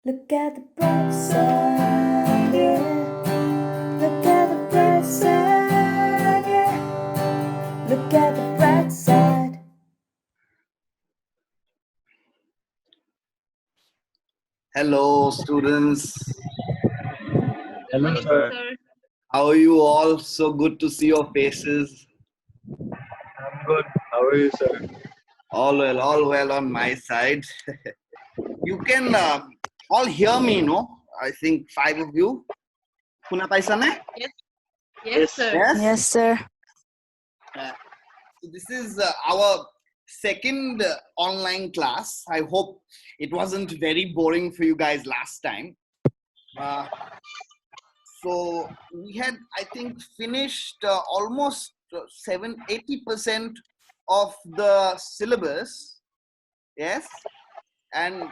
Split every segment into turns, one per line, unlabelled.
Look at the bright side, yeah. Look at the bright side, yeah. Look at the bright side.
Hello, students.
Good morning, sir.
How are you all? So good to see your faces.
I'm good. How are you, sir?
All well on my side. You can all hear me, no? I think 5 of you. Kuna paisa ne?
Yes, sir.
Yes, sir.
So this is our second online class. I hope it wasn't very boring for you guys last time. So we had, I think, finished almost 80% of the syllabus. Yes, and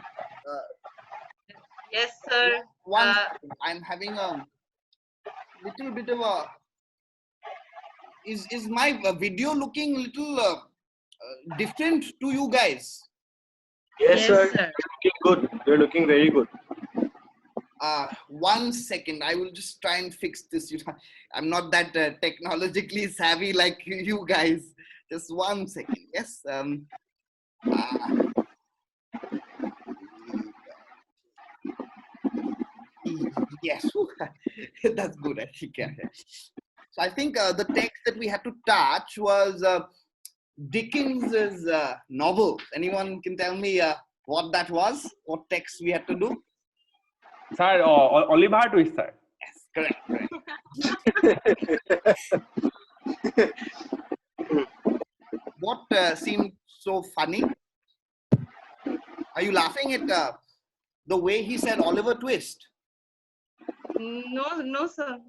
Yes, sir.
one I'm having a little bit of a. Is my video looking a little different to you guys?
Yes,
Yes,
sir.
sir.
You're looking good. You're looking very good.
1 second, I will just try and fix this. You know, I'm not that technologically savvy like you guys. Just 1 second. Yes. Yes, that's good. I think. Yeah. So I think the text that we had to touch was Dickens's novel. Anyone can tell me what that was? What text we had to do?
Sir, Oliver Twist, sir.
Yes, correct. What seemed so funny? Are you laughing at the way he said Oliver Twist?
No, sir.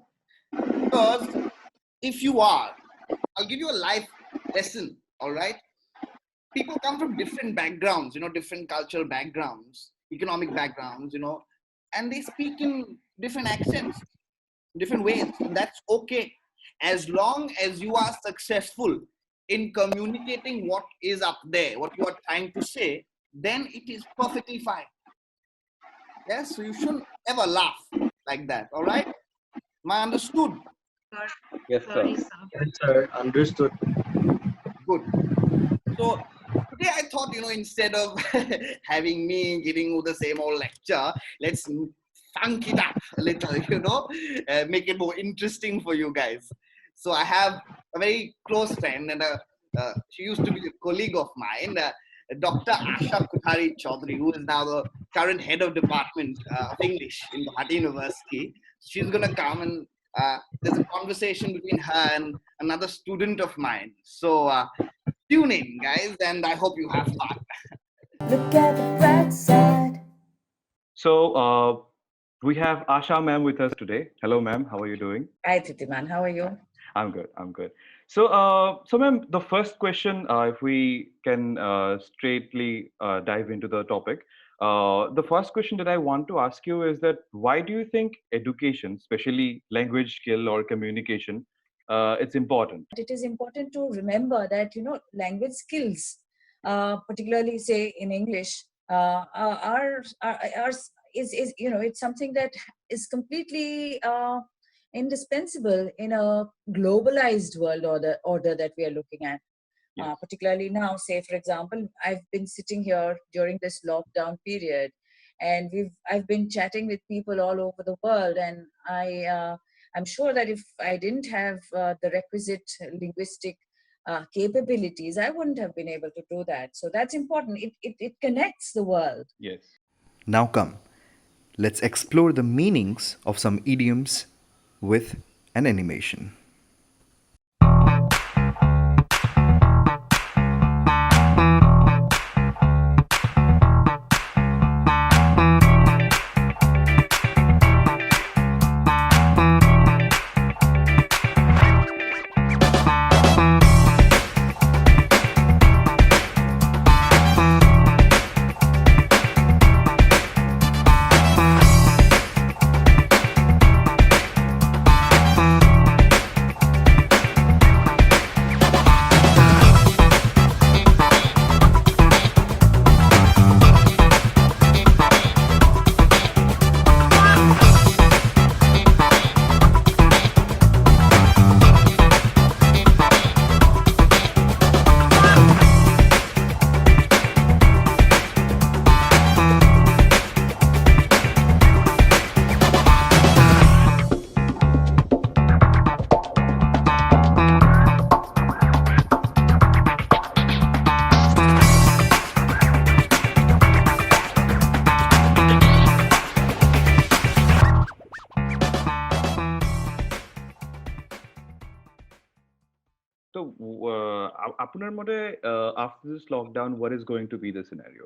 Because if you are, I'll give you a life lesson, all right? People come from different backgrounds, different cultural backgrounds, economic backgrounds, and they speak in different accents, different ways. And that's okay. As long as you are successful in communicating what is up there, what you are trying to say, then it is perfectly fine. Yes, so you shouldn't ever laugh like that, all right? Am I understood?
Yes, sir.
Sorry, sir.
Yes, sir. Understood.
Good. So today I thought, instead of having me giving you the same old lecture, let's funk it up a little, make it more interesting for you guys. So I have a very close friend, and she used to be a colleague of mine, Dr. Asha Kuthari Chaudhary, who is now the current head of department of English in Bharati University. She's going to come, and there's a conversation between her and another student of mine. So tune in, guys, and I hope you have fun.
Look at the bright side.
So, we have Asha ma'am with us today. Hello, ma'am. How are you doing?
Hi, Titiman. How are you?
I'm good. So, ma'am, the first question, if we can straightly dive into the topic, the first question that I want to ask you is that why do you think education, especially language skill or communication, it's important?
It is important to remember that, language skills, particularly say in English, is it's something that is completely indispensable in a globalized world order that we are looking at.
Yes.
Particularly now, say for example, I've been sitting here during this lockdown period, and I've been chatting with people all over the world, and I'm sure that if I didn't have the requisite linguistic capabilities, I wouldn't have been able to do that. So that's important. It connects the world.
Yes.
Now come, let's explore the meanings of some idioms with an animation.
আপনার মতে after this lockdown, what is going to be the scenario?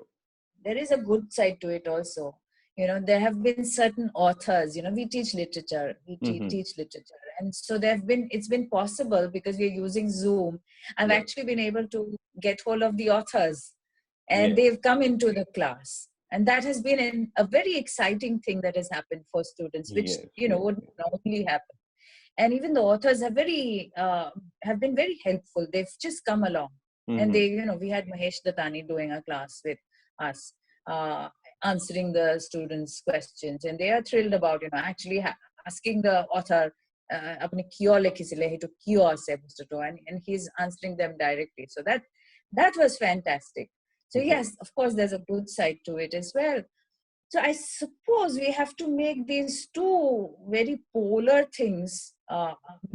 There is a good side to it also. There have been certain authors, we teach literature, teach literature. And so it's been possible because we're using Zoom. I've
Yeah.
actually been able to get hold of the authors and
Yeah.
they've come into the class. And that has been a very exciting thing that has happened for students, which,
Yes, yes,
wouldn't normally happen. And even the authors have been very helpful. They've just come along. And they, we had Mahesh Datani doing a class with us, uh, answering the students' questions. And they are thrilled about, actually asking the author, apne kyo likhisile he to kyo ase bostu to, and he's answering them directly. So that was fantastic. So yes, of course, there's a good side to it as well. So I suppose we have to make these two very polar things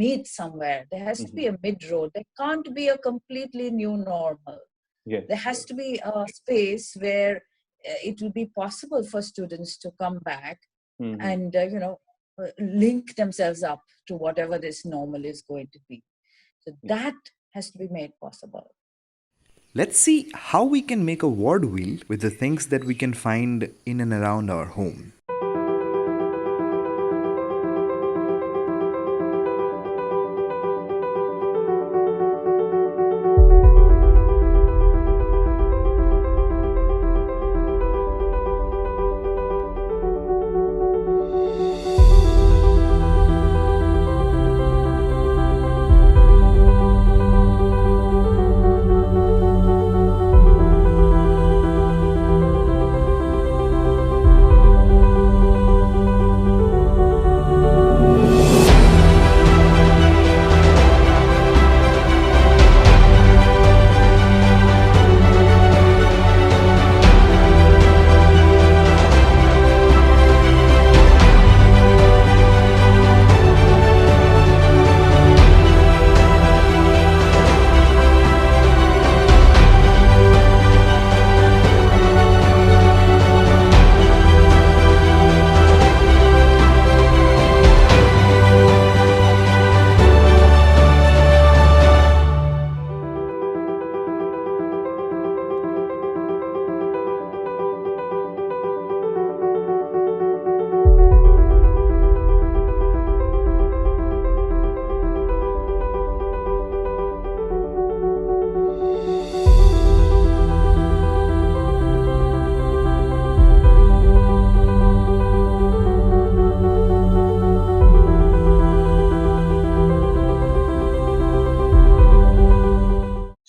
meet somewhere. There has to be a mid-road. There can't be a completely new normal.
Yes.
There has to be a space where it will be possible for students to come back and, link themselves up to whatever this normal is going to be. So that has to be made possible.
Let's see how we can make a word wheel with the things that we can find in and around our home.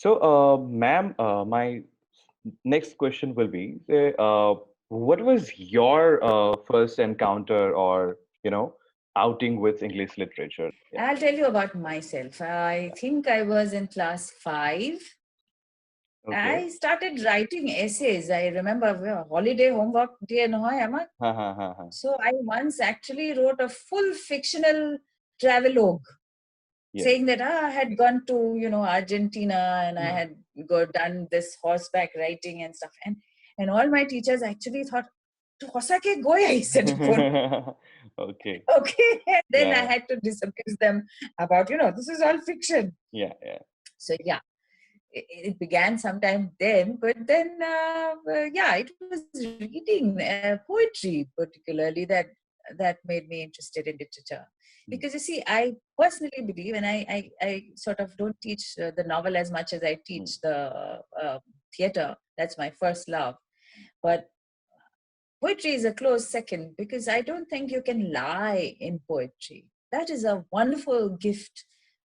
So, ma'am, my next question will be, what was your first encounter or, outing with English literature? Yeah.
I'll tell you about myself. I think I was in class 5.
Okay.
I started writing essays. I remember holiday homework day nohoy amar. So I once actually wrote a full fictional travelogue,
Yeah.
saying that I had gone to Argentina and I had done this horseback riding and stuff, and all my teachers actually thought, "To hosake goya ise tukon."
Okay.
Okay, and then
Yeah.
I had to disabuse them about this is all fiction.
Yeah, yeah.
So yeah, it began sometime then, but then it was reading poetry particularly that made me interested in literature. Because you see, I personally believe, and I sort of don't teach the novel as much as I teach the theater. That's my first love. But poetry is a close second, because I don't think you can lie in poetry. That is a wonderful gift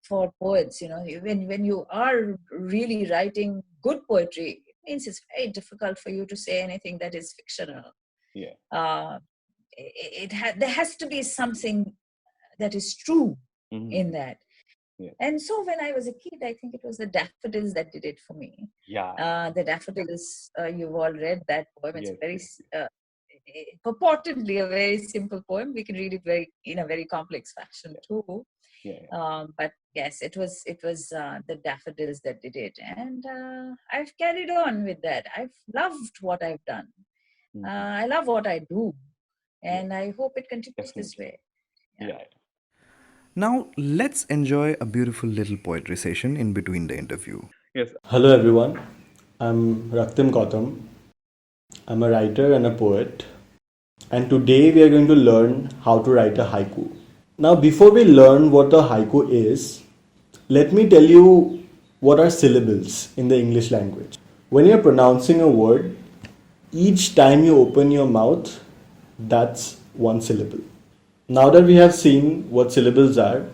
for poets. When you are really writing good poetry, it means it's very difficult for you to say anything that is fictional.
Yeah.
There has to be something that is true in that.
Yeah.
And so when I was a kid, I think it was the daffodils that did it for me.
Yeah.
The daffodils, you've all read that poem. It's
Yes,
very purportedly a very simple poem. We can read it in a very complex fashion too.
Yeah.
But yes, it was the daffodils that did it, and I've carried on with that. I've loved what I've done. I love what I do, and I hope it continues this way.
Yeah.
Now, let's enjoy a beautiful little poetry session in between the interview.
Yes.
Hello everyone, I'm Raktim Gautam. I'm a writer and a poet, and today we are going to learn how to write a haiku. Now, before we learn what a haiku is, let me tell you what are syllables in the English language. When you're pronouncing a word, each time you open your mouth, that's one syllable. Now that we have seen what syllables are,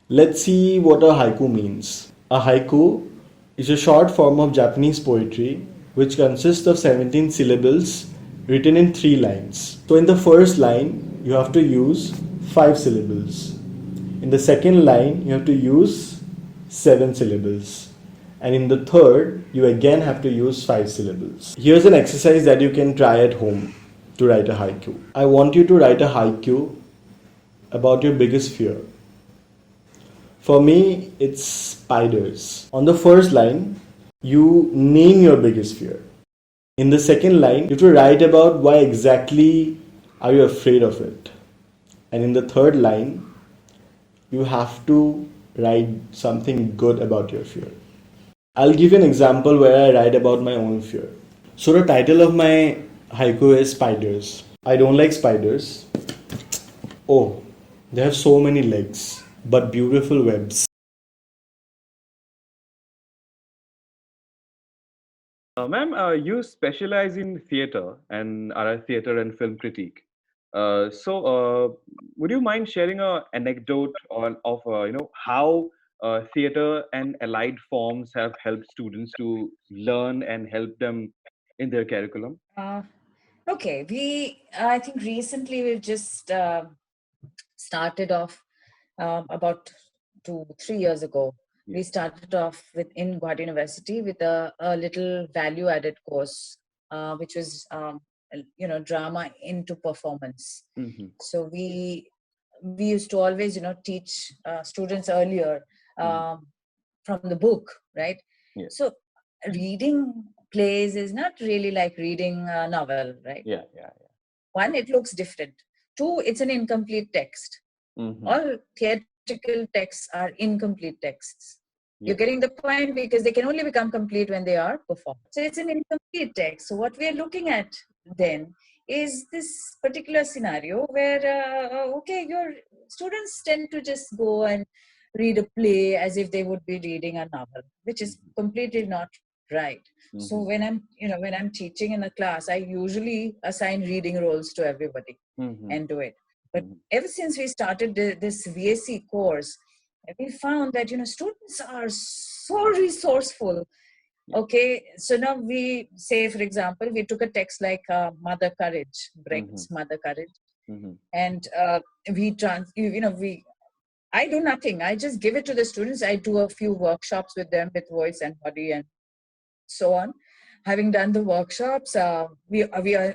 let's see what a haiku means. A haiku is a short form of Japanese poetry which consists of 17 syllables written in 3 lines. So in the first line, you have to use 5 syllables. In the second line, you have to use 7 syllables. And in the third, you again have to use 5 syllables. Here's an exercise that you can try at home to write a haiku. I want you to write a haiku about your biggest fear. For me, it's spiders. On the first line, you name your biggest fear. In the second line, you have to write about why exactly are you afraid of it. And in the third line, you have to write something good about your fear. I'll give you an example where I write about my own fear. So the title of my haiku is Spiders. I don't like spiders. Oh, they have so many legs, but beautiful webs.
Ma'am, you specialize in theater and are a theater and film critique. Would you mind sharing a anecdote of how theater and allied forms have helped students to learn and help them in their curriculum?
Okay, I think recently we've just started off about 2-3 years ago. We started off in Guwahati University with a little value-added course, which was drama into performance.
Mm-hmm.
So we used to always teach students earlier from the book, right?
Yes.
So reading plays is not really like reading a novel, right?
Yeah.
One, it looks different. Two, it's an incomplete text.
Mm-hmm.
All theatrical texts are incomplete texts.
Yeah.
You're getting the point, because they can only become complete when they are performed. So it's an incomplete text. So what we're looking at then is this particular scenario where, your students tend to just go and read a play as if they would be reading a novel, which is completely not right.
Mm-hmm.
So when I'm teaching in a class, I usually assign reading roles to everybody and do it. But ever since we started this VSc course, we found that students are so resourceful. Okay, so now we say, for example, we took a text like Mother Courage, Brecht's Mother Courage, and I do nothing. I just give it to the students. I do a few workshops with them with voice and body and so on. Having done the workshops, we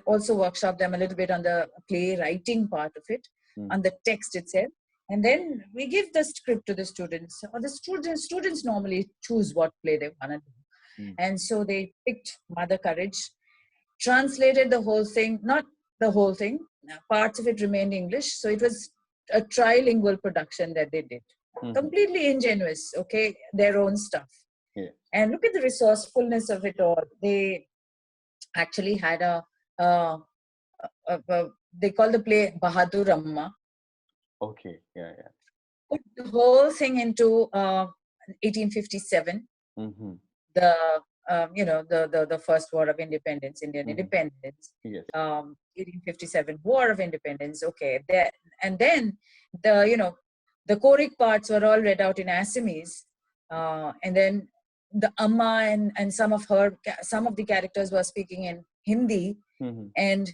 also workshop them a little bit on the playwriting part of it, on the text itself. And then we give the script to the students. Or the students normally choose what play they want to do. And so they picked Mother Courage, translated the whole thing, not the whole thing, parts of it remained English. So it was a trilingual production that they did. Completely ingenuous, okay, their own stuff.
Yeah.
And look at the resourcefulness of it all. They actually had they call the play Bahadur Amma.
Okay. Yeah.
Put the whole thing into 1857. The first war of independence, Indian independence.
Yes.
1857 War of Independence. Okay. And then the choric parts were all read out in Assamese. And then the Amma and some of the characters were speaking in Hindi, and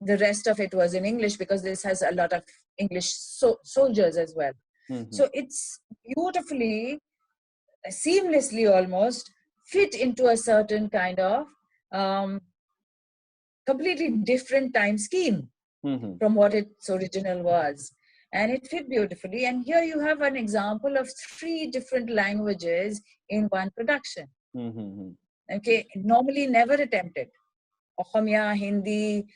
the rest of it was in English, because this has a lot of English soldiers as well. So it's beautifully, seamlessly almost fit into a certain kind of completely different time scheme from what its original was. And it fit beautifully. And here you have an example of 3 different languages in one production. Okay, normally never attempted. Okhomia, Hindi,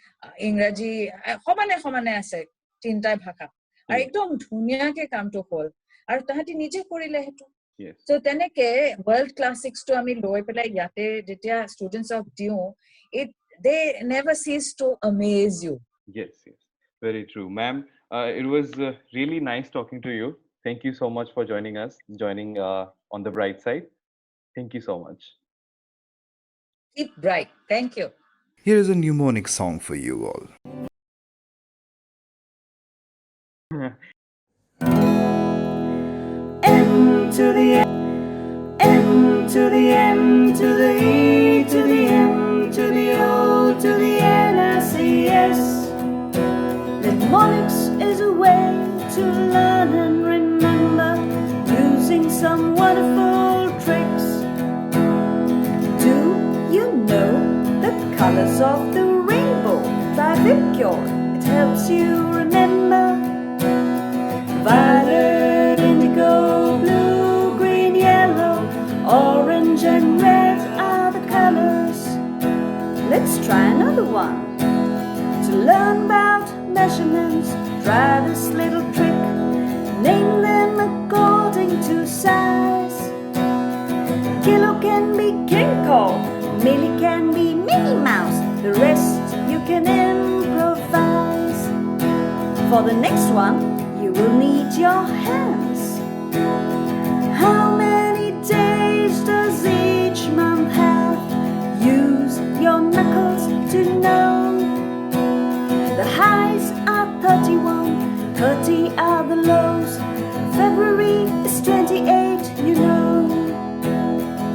Ingraji, khomane ase, tintai bhaka. Ar ekdom dhuniya ke kaam to hol. Ar tahati nije koriলে hetu.
Yes.
So teneke world classics to ami loi pelai yate jetia students of diu, it they never cease to amaze you.
Yes, yes. Very true. Ma'am, it was really nice talking to you. Thank you so much for joining us, joining on the bright side. Thank you so much.
Keep bright. Thank you.
Here is a mnemonic song for you all.
M to the M to the M to the E to the M to the O to the NICS. Mnemonics is a way to learn and remember using some wonderful tricks. Do you know the colors of the rainbow by Victor? It helps you remember. Violet, indigo, blue, green, yellow, orange and red are the colors. Let's try another one. To learn about measurements, try this little trick. Name them according to size. Kilo can be King Kong, Millie can be Minnie Mouse. The rest you can improvise. For the next one, you will need your hands. How many days does each month have? Use your knuckles to know. The highs are 31, 30 are the lows. February is 28, you know.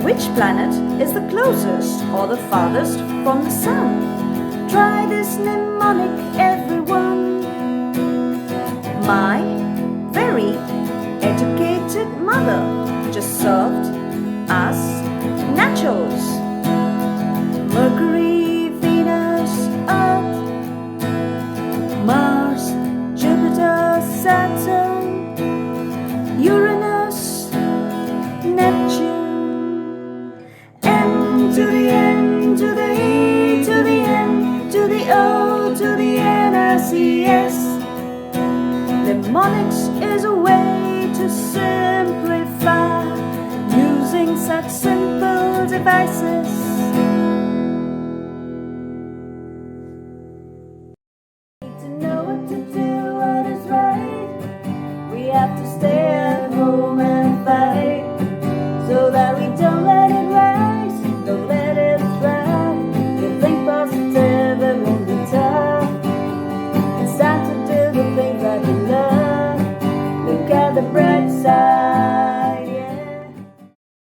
Which planet is the closest or the farthest from the sun? Try this mnemonic, everyone. My very educated mother just served us nachos. Mercury, Venus, Earth, Mars, Jupiter, Saturn, Uranus, Neptune. M to the N to the E to the M to the O to the NICS. Mnemonics is a way to simplify using such simple devices. Need to know what to do, what is right. We have to stay at home